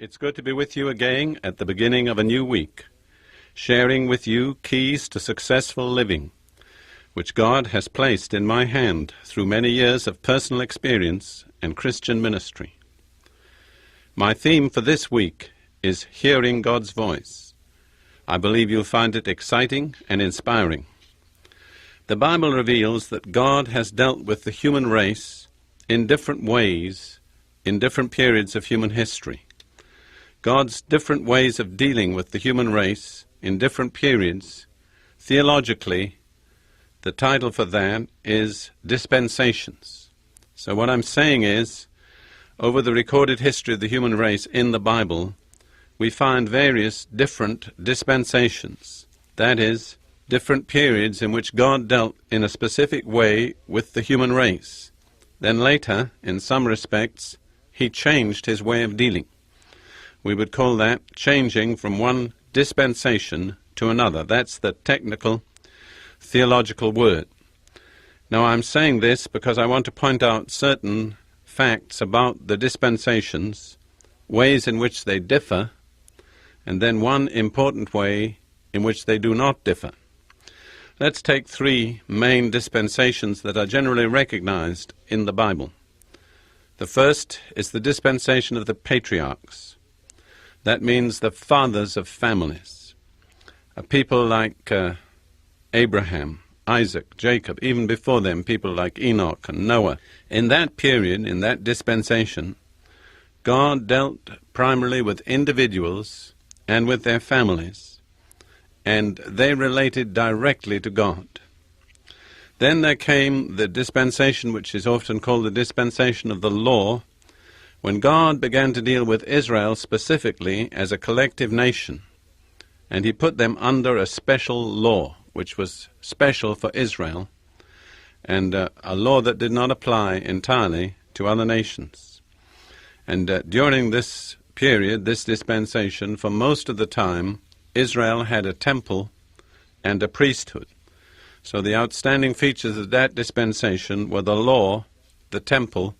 It's good to be with you again at the beginning of a new week, sharing with you keys to successful living, which God has placed in my hand through many years of personal experience and Christian ministry. My theme for this week is Hearing God's Voice. I believe you'll find it exciting and inspiring. The Bible reveals that God has dealt with the human race in different ways in different periods of human history. God's different ways of dealing with the human race in different periods, theologically, the title for that is dispensations. So what I'm saying is, over the recorded history of the human race in the Bible, we find various different dispensations. That is, different periods in which God dealt in a specific way with the human race. Then later, in some respects, He changed His way of dealing. We would call that changing from one dispensation to another. That's the technical, theological word. Now, I'm saying this because I want to point out certain facts about the dispensations, ways in which they differ, and then one important way in which they do not differ. Let's take three main dispensations that are generally recognized in the Bible. The first is the dispensation of the patriarchs. That means the fathers of families. People like Abraham, Isaac, Jacob, even before them, people like Enoch and Noah. In that period, in that dispensation, God dealt primarily with individuals and with their families, and they related directly to God. Then there came the dispensation which is often called the dispensation of the law, when God began to deal with Israel specifically as a collective nation, and He put them under a special law, which was special for Israel, and a law that did not apply entirely to other nations. And during this period, this dispensation, for most of the time, Israel had a temple and a priesthood. So the outstanding features of that dispensation were the law, the temple,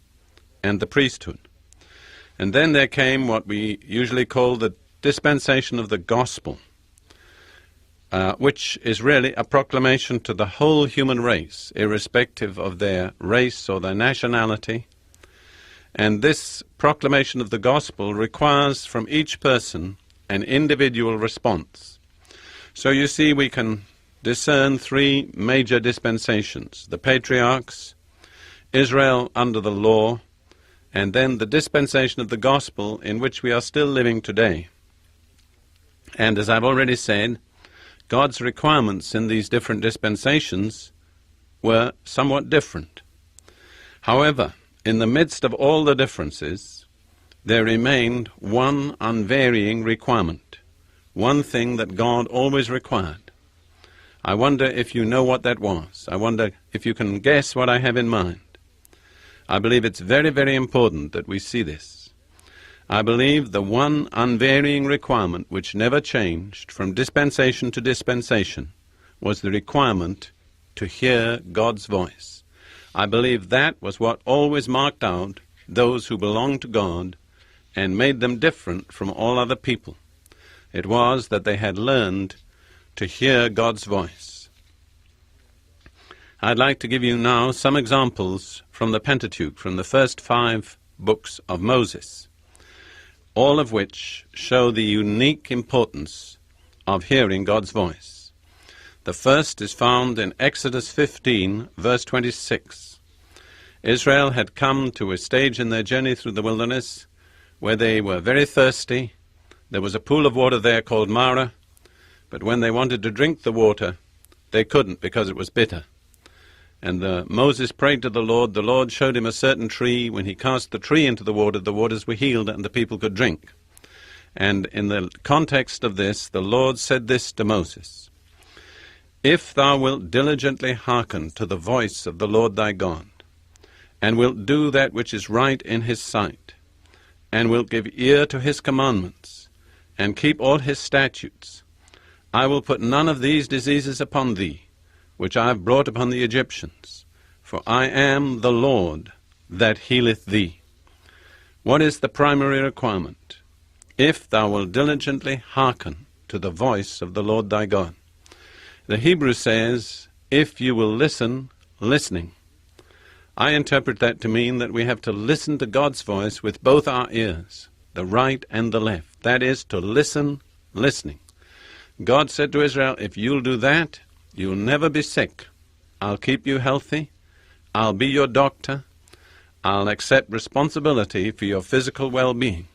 and the priesthood. And then there came what we usually call the dispensation of the gospel, which is really a proclamation to the whole human race, irrespective of their race or their nationality. And this proclamation of the gospel requires from each person an individual response. So you see, we can discern three major dispensations: the patriarchs, Israel under the law, and then the dispensation of the gospel in which we are still living today. And as I've already said, God's requirements in these different dispensations were somewhat different. However, in the midst of all the differences, there remained one unvarying requirement, one thing that God always required. I wonder if you know what that was. I wonder if you can guess what I have in mind. I believe it's very, very important that we see this. I believe the one unvarying requirement which never changed from dispensation to dispensation was the requirement to hear God's voice. I believe that was what always marked out those who belonged to God and made them different from all other people. It was that they had learned to hear God's voice. I'd like to give you now some examples from the Pentateuch, from the first 5 books of Moses, all of which show the unique importance of hearing God's voice. The first is found in Exodus 15, verse 26. Israel had come to a stage in their journey through the wilderness where they were very thirsty. There was a pool of water there called Marah, but when they wanted to drink the water, they couldn't because it was bitter. And Moses prayed to the Lord showed him a certain tree. When he cast the tree into the waters were healed, and the people could drink. And in the context of this, the Lord said this to Moses: "If thou wilt diligently hearken to the voice of the Lord thy God, and wilt do that which is right in His sight, and wilt give ear to His commandments, and keep all His statutes, I will put none of these diseases upon thee, which I have brought upon the Egyptians, for I am the Lord that healeth thee." What is the primary requirement? if thou wilt diligently hearken to the voice of the Lord thy God. The Hebrew says, if you will listen, listening. I interpret that to mean that we have to listen to God's voice with both our ears, the right and the left. That is, to listen, listening. God said to Israel, if you'll do that, you'll never be sick. I'll keep you healthy. I'll be your doctor. I'll accept responsibility for your physical well-being.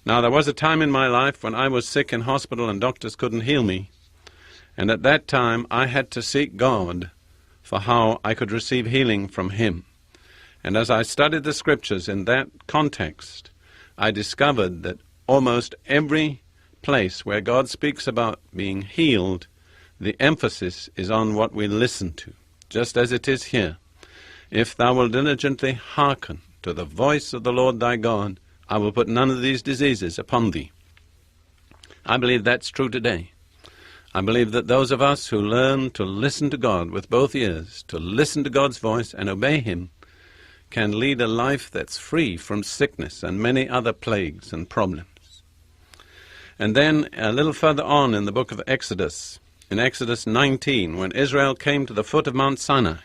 Now, there was a time in my life when I was sick in hospital and doctors couldn't heal me. And at that time, I had to seek God for how I could receive healing from Him. And as I studied the Scriptures in that context, I discovered that almost every place where God speaks about being healed, the emphasis is on what we listen to, just as it is here. If thou wilt diligently hearken to the voice of the Lord thy God, I will put none of these diseases upon thee. I believe that's true today. I believe that those of us who learn to listen to God with both ears, to listen to God's voice and obey Him, can lead a life that's free from sickness and many other plagues and problems. And then a little further on in the book of Exodus, in Exodus 19, when Israel came to the foot of Mount Sinai,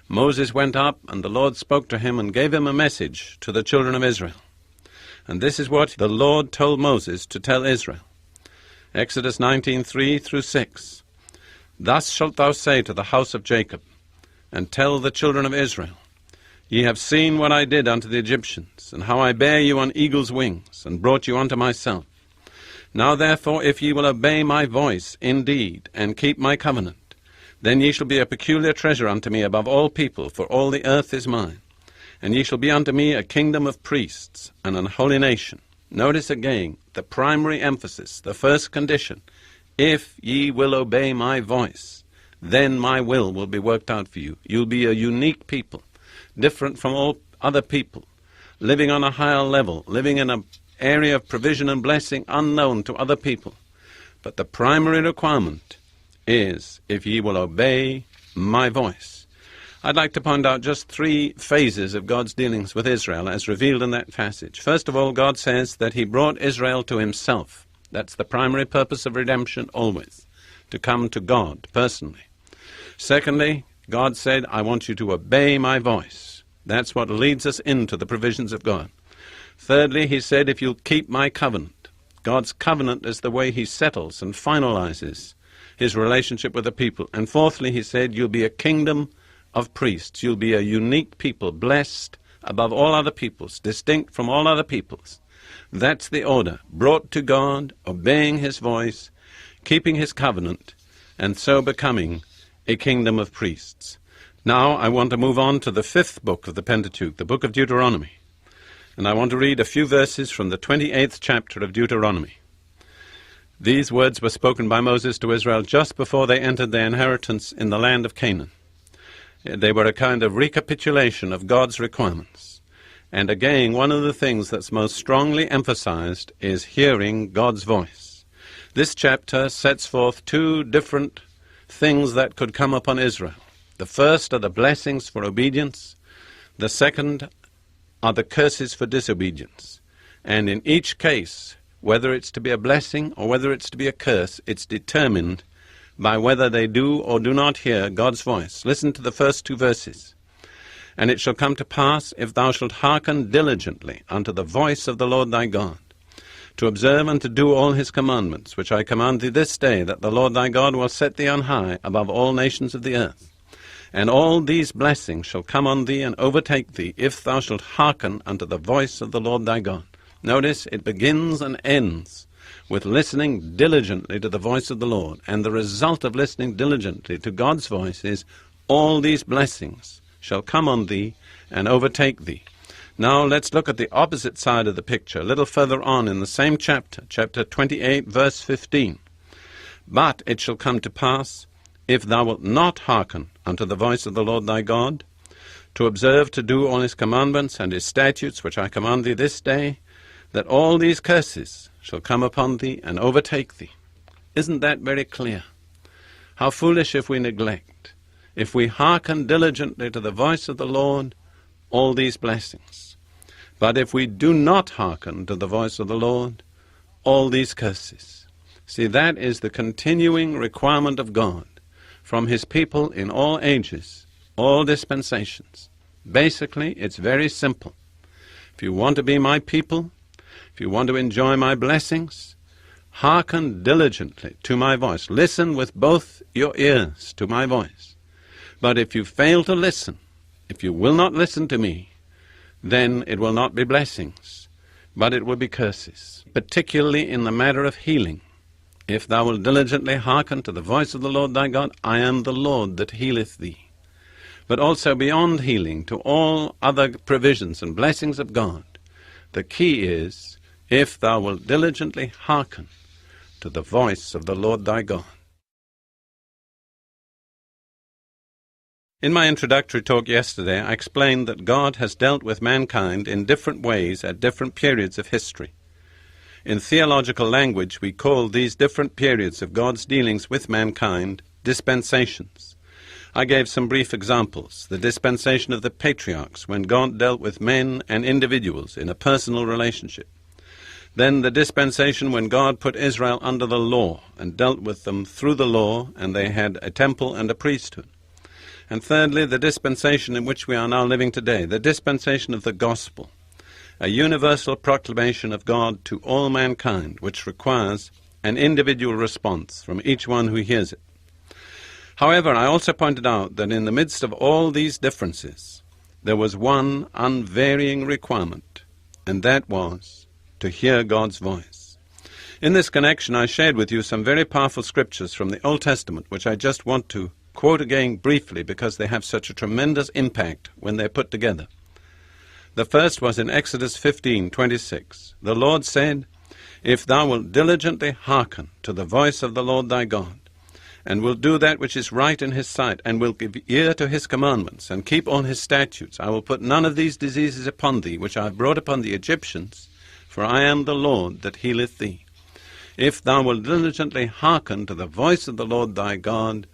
Moses went up and the Lord spoke to him and gave him a message to the children of Israel. And this is what the Lord told Moses to tell Israel. Exodus 19:3-6. Thus shalt thou say to the house of Jacob, and tell the children of Israel, Ye have seen what I did unto the Egyptians, and how I bare you on eagle's wings, and brought you unto myself. Now therefore, if ye will obey my voice indeed, and keep my covenant, then ye shall be a peculiar treasure unto me above all people, for all the earth is mine. And ye shall be unto me a kingdom of priests, and an holy nation. Notice again the primary emphasis, the first condition. If ye will obey my voice, then my will be worked out for you. You'll be a unique people, different from all other people, living on a higher level, living in an area of provision and blessing unknown to other people. But the primary requirement is, if ye will obey my voice. I'd like to point out just 3 phases of God's dealings with Israel as revealed in that passage. First of all, God says that He brought Israel to Himself. That's the primary purpose of redemption always, to come to God personally. Secondly, God said, I want you to obey my voice. That's what leads us into the provisions of God. Thirdly, He said, if you'll keep my covenant. God's covenant is the way He settles and finalizes His relationship with the people. And fourthly, He said, you'll be a kingdom of priests. You'll be a unique people, blessed above all other peoples, distinct from all other peoples. That's the order. Brought to God, obeying His voice, keeping His covenant, and so becoming a kingdom of priests. Now I want to move on to the 5th book of the Pentateuch, the book of Deuteronomy. And I want to read a few verses from the 28th chapter of Deuteronomy. These words were spoken by Moses to Israel just before they entered their inheritance in the land of Canaan. They were a kind of recapitulation of God's requirements. And again, one of the things that's most strongly emphasized is hearing God's voice. This chapter sets forth 2 different things that could come upon Israel. The first are the blessings for obedience. The second are the curses for disobedience. And in each case, whether it's to be a blessing or whether it's to be a curse, it's determined by whether they do or do not hear God's voice. Listen to the first 2 verses. And it shall come to pass, if thou shalt hearken diligently unto the voice of the Lord thy God, to observe and to do all His commandments, which I command thee this day, that the Lord thy God will set thee on high above all nations of the earth. And all these blessings shall come on thee and overtake thee, if thou shalt hearken unto the voice of the Lord thy God. Notice, it begins and ends with listening diligently to the voice of the Lord. And the result of listening diligently to God's voice is, all these blessings shall come on thee and overtake thee. Now let's look at the opposite side of the picture, a little further on in the same chapter, chapter 28, verse 15. But it shall come to pass, if thou wilt not hearken unto the voice of the Lord thy God, to observe to do all His commandments and His statutes, which I command thee this day, that all these curses shall come upon thee and overtake thee. Isn't that very clear? How foolish if we neglect. If we hearken diligently to the voice of the Lord, all these blessings. But if we do not hearken to the voice of the Lord, all these curses. See, that is the continuing requirement of God from his people in all ages, all dispensations. Basically, it's very simple. If you want to be my people, if you want to enjoy my blessings, hearken diligently to my voice. Listen with both your ears to my voice. But if you fail to listen, if you will not listen to me, then it will not be blessings, but it will be curses, particularly in the matter of healing. If thou wilt diligently hearken to the voice of the Lord thy God, I am the Lord that healeth thee. But also beyond healing, to all other provisions and blessings of God, the key is, if thou wilt diligently hearken to the voice of the Lord thy God. In my introductory talk yesterday, I explained that God has dealt with mankind in different ways at different periods of history. In theological language, we call these different periods of God's dealings with mankind dispensations. I gave some brief examples. The dispensation of the patriarchs, when God dealt with men and individuals in a personal relationship. Then the dispensation when God put Israel under the law and dealt with them through the law, and they had a temple and a priesthood. And thirdly, the dispensation in which we are now living today, the dispensation of the gospel, a universal proclamation of God to all mankind, which requires an individual response from each one who hears it. However, I also pointed out that in the midst of all these differences, there was one unvarying requirement, and that was to hear God's voice. In this connection, I shared with you some very powerful scriptures from the Old Testament, which I just want to quote again briefly because they have such a tremendous impact when they're put together. The first was in Exodus 15:26. The Lord said, If thou wilt diligently hearken to the voice of the Lord thy God, and wilt do that which is right in his sight, and wilt give ear to his commandments, and keep all his statutes, I will put none of these diseases upon thee, which I have brought upon the Egyptians, for I am the Lord that healeth thee. If thou wilt diligently hearken to the voice of the Lord thy God,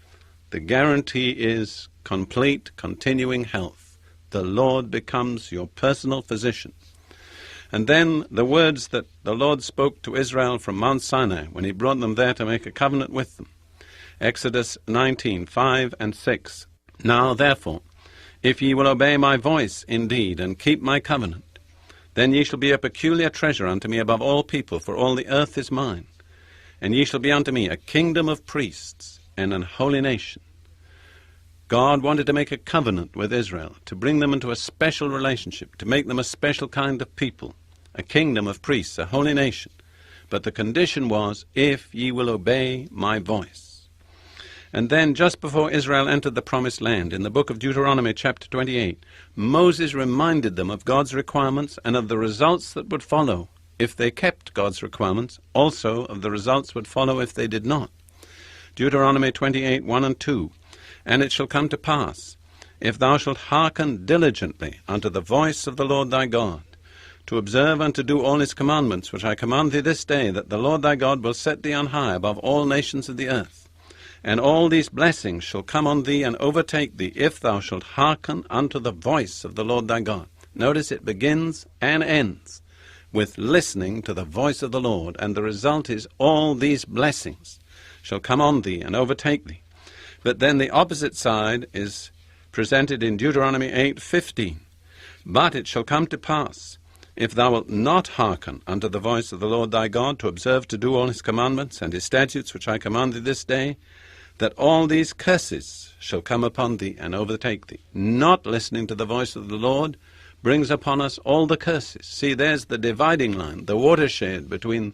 the guarantee is complete, continuing health. The Lord becomes your personal physician. And then the words that the Lord spoke to Israel from Mount Sinai when he brought them there to make a covenant with them. Exodus 19:5 and 6. Now therefore, if ye will obey my voice indeed, and keep my covenant, then ye shall be a peculiar treasure unto me above all people, for all the earth is mine. And ye shall be unto me a kingdom of priests, and an holy nation. God wanted to make a covenant with Israel, to bring them into a special relationship, to make them a special kind of people, a kingdom of priests, a holy nation. But the condition was, if ye will obey my voice. And then just before Israel entered the promised land, in the book of Deuteronomy chapter 28, Moses reminded them of God's requirements and of the results that would follow if they kept God's requirements, also of the results would follow if they did not. Deuteronomy 28:1 and 2. And it shall come to pass, if thou shalt hearken diligently unto the voice of the Lord thy God, to observe and to do all his commandments, which I command thee this day, that the Lord thy God will set thee on high above all nations of the earth. And all these blessings shall come on thee and overtake thee, if thou shalt hearken unto the voice of the Lord thy God. Notice it begins and ends with listening to the voice of the Lord, and the result is all these blessings shall come on thee and overtake thee. But then the opposite side is presented in Deuteronomy 8:15. But it shall come to pass, if thou wilt not hearken unto the voice of the Lord thy God, to observe to do all his commandments and his statutes which I command thee this day, that all these curses shall come upon thee and overtake thee. Not listening to the voice of the Lord brings upon us all the curses. See, there's the dividing line, the watershed between